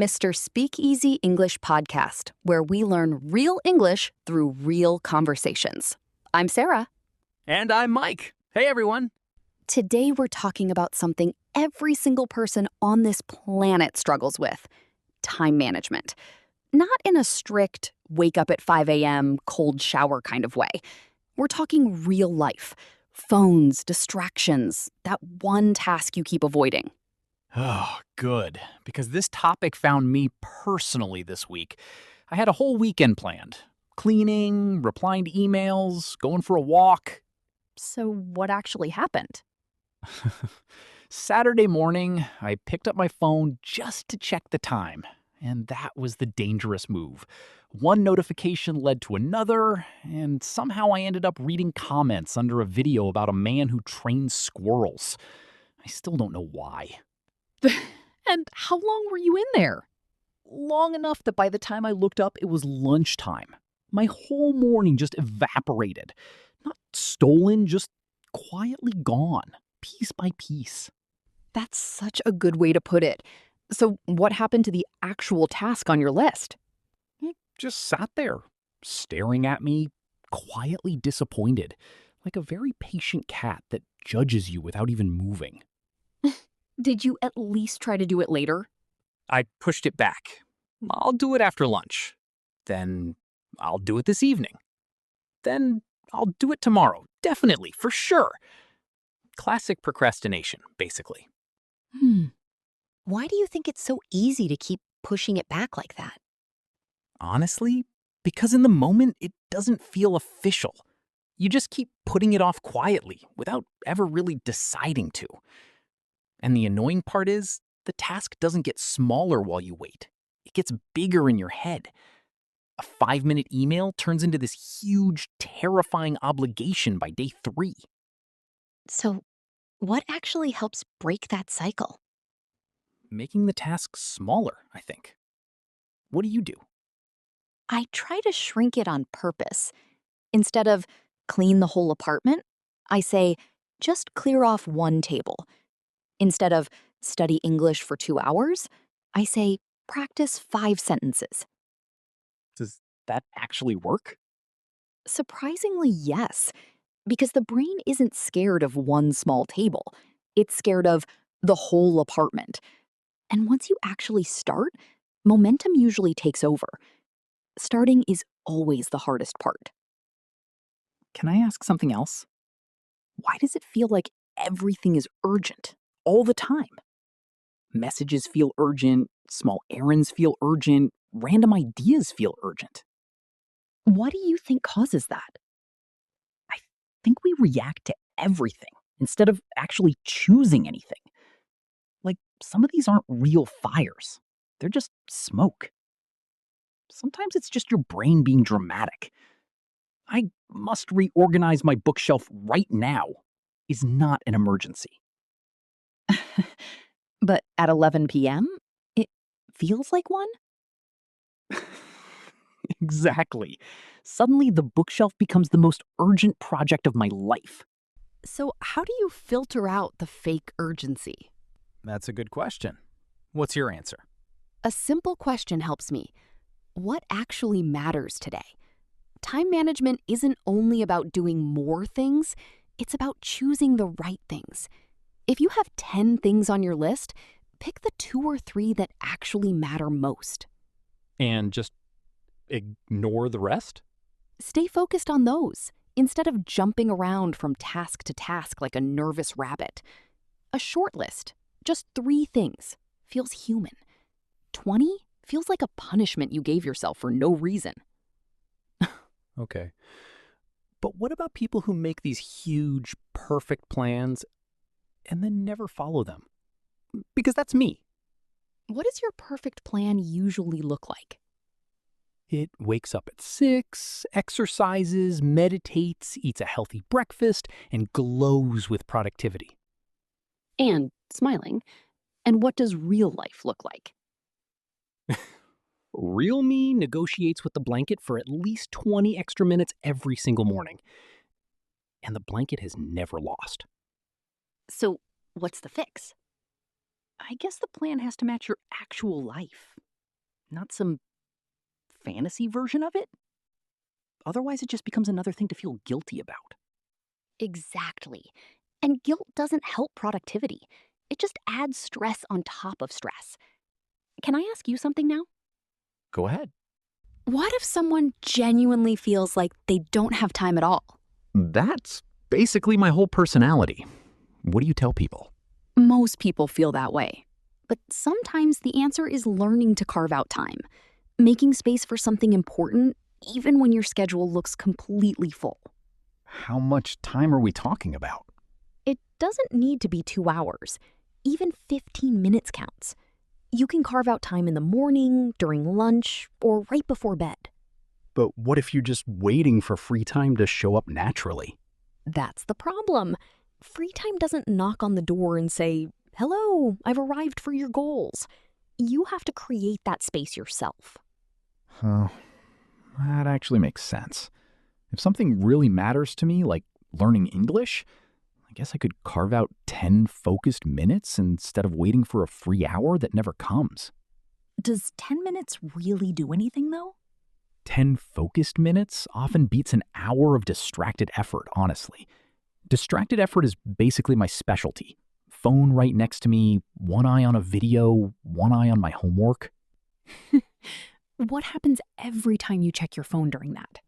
Mr. Speakeasy English podcast, where we learn real English through real conversations. I'm Sarah. And I'm Mike. Hey, everyone. Today we're talking about something every single person on this planet struggles with: time management. Not in a strict wake up at 5 a.m., cold shower kind of way. We're talking real life. Phones, distractions, that one task you keep avoiding. Oh, good. Because this topic found me personally this week. I had a whole weekend planned. Cleaning, replying to emails, going for a walk. So what actually happened? Saturday morning, I picked up my phone just to check the time. And that was the dangerous move. One notification led to another, and somehow I ended up reading comments under a video about a man who trains squirrels. I still don't know why. And how long were you in there? Long enough that by the time I looked up, it was lunchtime. My whole morning just evaporated. Not stolen, just quietly gone, piece by piece. That's such a good way to put it. So what happened to the actual task on your list? It just sat there, staring at me, quietly disappointed, like a very patient cat that judges you without even moving. Did you at least try to do it later? I pushed it back. I'll do it after lunch. Then I'll do it this evening. Then I'll do it tomorrow. Definitely, for sure. Classic procrastination, basically. Why do you think it's so easy to keep pushing it back like that? Honestly, because in the moment, it doesn't feel official. You just keep putting it off quietly without ever really deciding to. And the annoying part is, the task doesn't get smaller while you wait. It gets bigger in your head. A 5-minute email turns into this huge, terrifying obligation by day 3. So, what actually helps break that cycle? Making the task smaller, I think. What do you do? I try to shrink it on purpose. Instead of clean the whole apartment, I say just clear off one table. Instead of study English for 2 hours, I say practice 5 sentences. Does that actually work? Surprisingly, yes, because the brain isn't scared of one small table. It's scared of the whole apartment. And once you actually start, momentum usually takes over. Starting is always the hardest part. Can I ask something else? Why does it feel like everything is urgent all the time? Messages feel urgent, small errands feel urgent, random ideas feel urgent. What do you think causes that? I think we react to everything instead of actually choosing anything. Like, some of these aren't real fires, they're just smoke. Sometimes it's just your brain being dramatic. I must reorganize my bookshelf right now is not an emergency. But at 11 p.m., it feels like one? Exactly. Suddenly, the bookshelf becomes the most urgent project of my life. So, how do you filter out the fake urgency? That's a good question. What's your answer? A simple question helps me. What actually matters today? Time management isn't only about doing more things, it's about choosing the right things. If you have 10 things on your list, pick the 2 or 3 that actually matter most. And just ignore the rest? Stay focused on those instead of jumping around from task to task like a nervous rabbit. A short list, just 3 things, feels human. 20 feels like a punishment you gave yourself for no reason. Okay. But what about people who make these huge, perfect plans and then never follow them? Because that's me. What does your perfect plan usually look like? It wakes up at 6, exercises, meditates, eats a healthy breakfast, and glows with productivity. And smiling. And what does real life look like? Real me negotiates with the blanket for at least 20 extra minutes every single morning. And the blanket has never lost. So, what's the fix? I guess the plan has to match your actual life. not some fantasy version of it. Otherwise, it just becomes another thing to feel guilty about. Exactly. And guilt doesn't help productivity. It just adds stress on top of stress. Can I ask you something now? Go ahead. What if someone genuinely feels like they don't have time at all? That's basically my whole personality. What do you tell people? Most people feel that way. But sometimes the answer is learning to carve out time, making space for something important, even when your schedule looks completely full. How much time are we talking about? It doesn't need to be 2 hours. Even 15 minutes counts. You can carve out time in the morning, during lunch, or right before bed. But what if you're just waiting for free time to show up naturally? That's the problem. Free time doesn't knock on the door and say, "Hello, I've arrived for your goals." You have to create that space yourself. Oh, that actually makes sense. If something really matters to me, like learning English, I guess I could carve out 10 focused minutes instead of waiting for a free hour that never comes. Does 10 minutes really do anything, though? 10 focused minutes often beats an hour of distracted effort, honestly. Distracted effort is basically my specialty. Phone right next to me, one eye on a video, one eye on my homework. What happens every time you check your phone during that?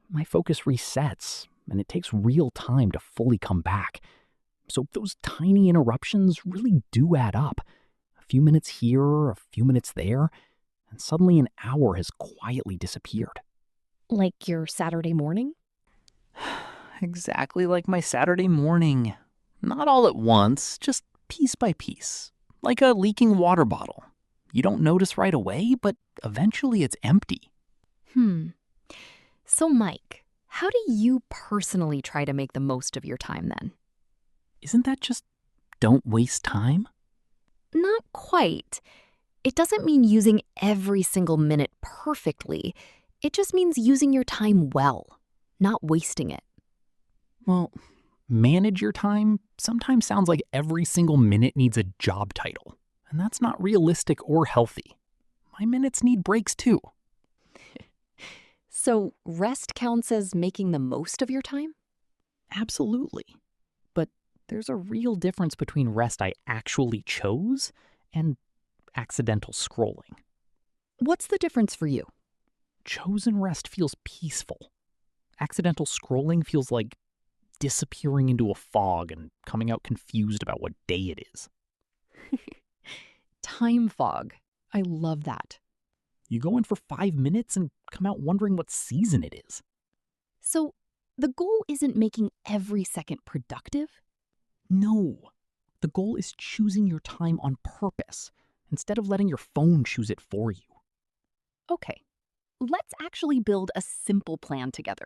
My focus resets, and it takes real time to fully come back. So those tiny interruptions really do add up. A few minutes here, a few minutes there, and suddenly an hour has quietly disappeared. Like your Saturday morning? Exactly like my Saturday morning. Not all at once, just piece by piece. Like a leaking water bottle. You don't notice right away, but eventually it's empty. So, Mike, how do you personally try to make the most of your time then? Isn't that just don't waste time? Not quite. It doesn't mean using every single minute perfectly. It just means using your time well, not wasting it. Well, manage your time sometimes sounds like every single minute needs a job title, and that's not realistic or healthy. My minutes need breaks too. So, rest counts as making the most of your time? Absolutely. But there's a real difference between rest I actually chose and accidental scrolling. What's the difference for you? Chosen rest feels peaceful. Accidental scrolling feels like disappearing into a fog and coming out confused about what day it is. Time fog. I love that. You go in for 5 minutes and come out wondering what season it is. So, the goal isn't making every second productive? No. The goal is choosing your time on purpose instead of letting your phone choose it for you. Okay, let's actually build a simple plan together.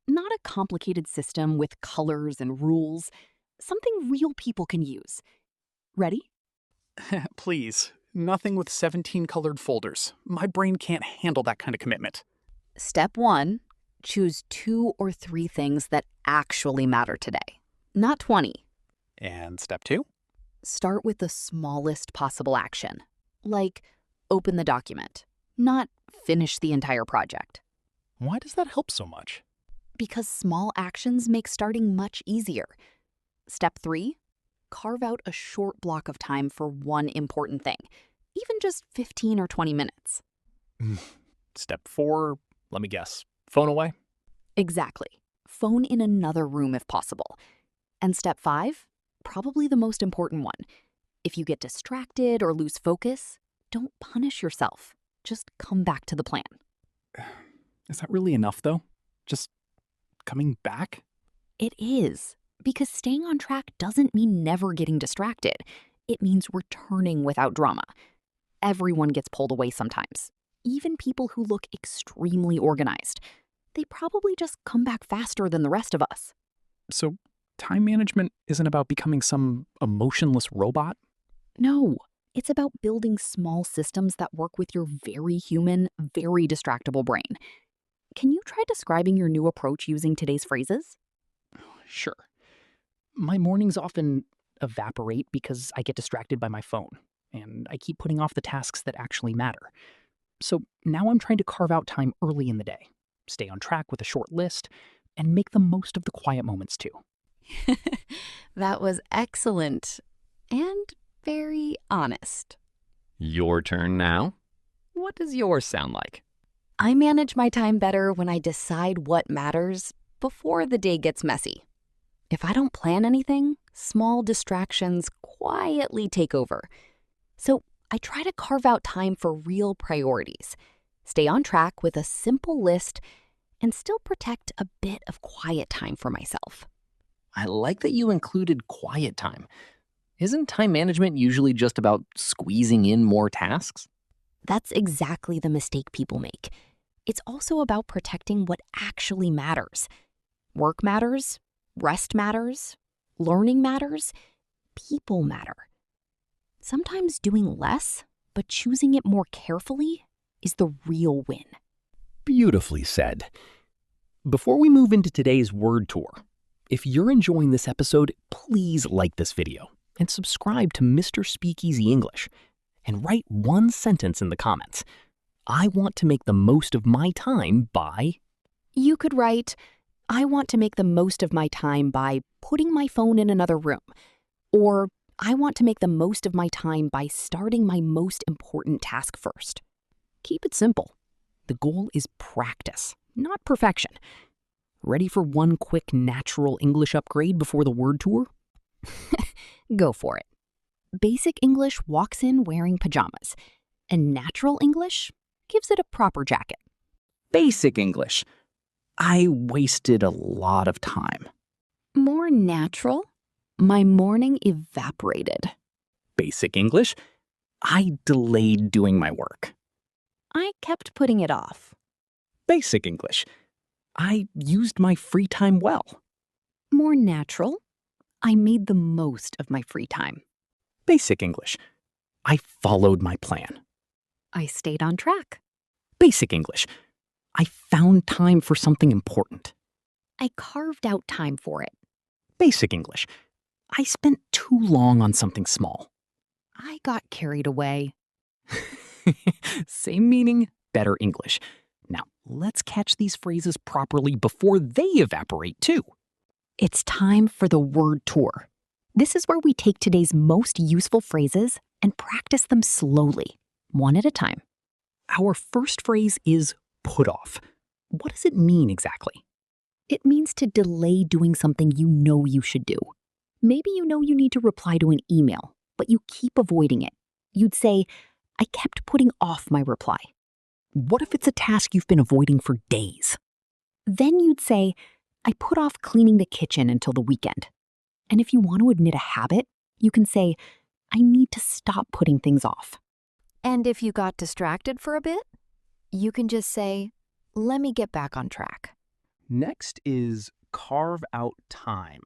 Not a complicated system with colors and rules, something real people can use. Ready? Please, nothing with 17 colored folders. My brain can't handle that kind of commitment. Step 1, choose 2 or 3 things that actually matter today, not 20. And step 2? Start with the smallest possible action, like open the document, not finish the entire project. Why does that help so much? Because small actions make starting much easier. Step 3, carve out a short block of time for one important thing, even just 15 or 20 minutes. Step 4, let me guess, phone away? Exactly. Phone in another room if possible. And step 5, probably the most important one. If you get distracted or lose focus, don't punish yourself. Just come back to the plan. Is that really enough, though? Just coming back? It is, because staying on track doesn't mean never getting distracted. It means returning without drama. Everyone gets pulled away sometimes, even people who look extremely organized. They probably just come back faster than the rest of us. So, time management isn't about becoming some emotionless robot? No, it's about building small systems that work with your very human, very distractible brain. Can you try describing your new approach using today's phrases? Sure. My mornings often evaporate because I get distracted by my phone, and I keep putting off the tasks that actually matter. So now I'm trying to carve out time early in the day, stay on track with a short list, and make the most of the quiet moments too. That was excellent and very honest. Your turn now. What does yours sound like? I manage my time better when I decide what matters before the day gets messy. If I don't plan anything, small distractions quietly take over. So I try to carve out time for real priorities, stay on track with a simple list, and still protect a bit of quiet time for myself. I like that you included quiet time. Isn't time management usually just about squeezing in more tasks? That's exactly the mistake people make. It's also about protecting what actually matters. Work matters, rest matters, learning matters, people matter. Sometimes doing less, but choosing it more carefully, is the real win. Beautifully said. Before we move into today's word tour, if you're enjoying this episode, please like this video and subscribe to Mr. Speakeasy English and write one sentence in the comments. I want to make the most of my time by... You could write, I want to make the most of my time by putting my phone in another room. Or, I want to make the most of my time by starting my most important task first. Keep it simple. The goal is practice, not perfection. Ready for one quick natural English upgrade before the word tour? Go for it. Basic English walks in wearing pajamas, and natural English gives it a proper jacket. Basic English. I wasted a lot of time. More natural? My morning evaporated. Basic English. I delayed doing my work. I kept putting it off. Basic English. I used my free time well. More natural? I made the most of my free time. Basic English. I followed my plan. I stayed on track. Basic English. I found time for something important. I carved out time for it. Basic English. I spent too long on something small. I got carried away. Same meaning, better English. Now, let's catch these phrases properly before they evaporate too. It's time for the word tour. This is where we take today's most useful phrases and practice them slowly, one at a time. Our first phrase is put off. What does it mean exactly? It means to delay doing something you know you should do. Maybe you know you need to reply to an email, but you keep avoiding it. You'd say, I kept putting off my reply. What if it's a task you've been avoiding for days? Then you'd say, I put off cleaning the kitchen until the weekend. And if you want to admit a habit, you can say, I need to stop putting things off. And if you got distracted for a bit, you can just say, let me get back on track. Next is carve out time.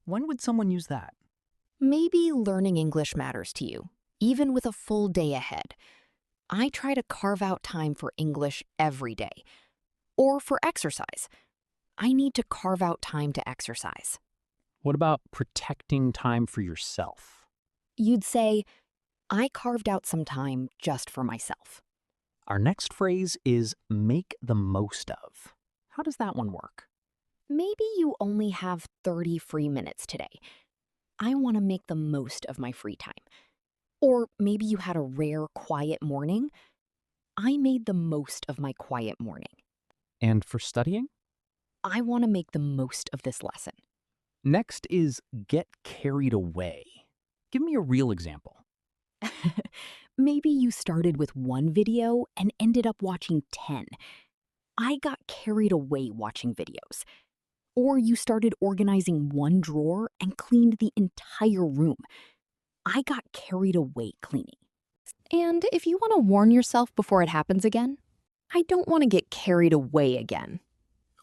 When would someone use that? Maybe learning English matters to you, even with a full day ahead. I try to carve out time for English every day. Or for exercise. I need to carve out time to exercise. What about protecting time for yourself? You'd say, I carved out some time just for myself. Our next phrase is make the most of. How does that one work? Maybe you only have 30 free minutes today. I want to make the most of my free time. Or maybe you had a rare quiet morning. I made the most of my quiet morning. And for studying? I want to make the most of this lesson. Next is get carried away. Give me a real example. Maybe you started with one video and ended up watching 10. I got carried away watching videos. Or you started organizing one drawer and cleaned the entire room. I got carried away cleaning. And if you want to warn yourself before it happens again, I don't want to get carried away again.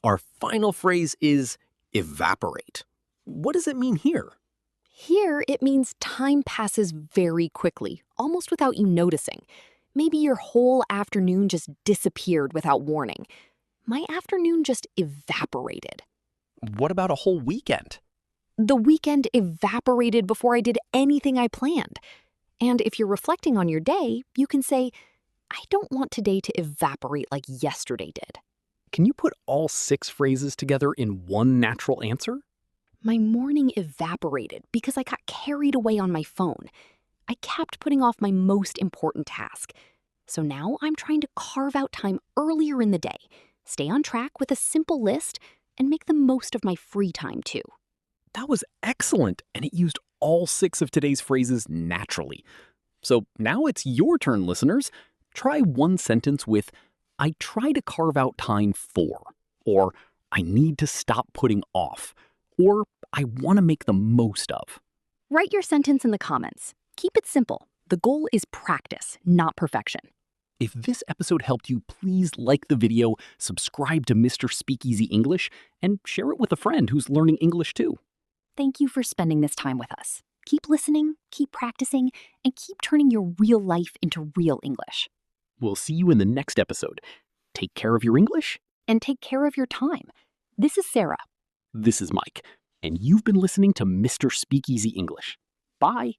Our final phrase is evaporate. What does it mean here? Here, it means time passes very quickly, almost without you noticing. Maybe your whole afternoon just disappeared without warning. My afternoon just evaporated. What about a whole weekend? The weekend evaporated before I did anything I planned. And if you're reflecting on your day, you can say, I don't want today to evaporate like yesterday did. Can you put all 6 phrases together in one natural answer? My morning evaporated because I got carried away on my phone. I kept putting off my most important task. So now I'm trying to carve out time earlier in the day, stay on track with a simple list, and make the most of my free time too. That was excellent, and it used all 6 of today's phrases naturally. So now it's your turn, listeners. Try one sentence with, I try to carve out time for, or I need to stop putting off, or I want to make the most of. Write your sentence in the comments. Keep it simple. The goal is practice, not perfection. If this episode helped you, please like the video, subscribe to Mr. Speakeasy English, and share it with a friend who's learning English too. Thank you for spending this time with us. Keep listening, keep practicing, and keep turning your real life into real English. We'll see you in the next episode. Take care of your English. And take care of your time. This is Sarah. This is Mike, and you've been listening to Mr. Speakeasy English. Bye.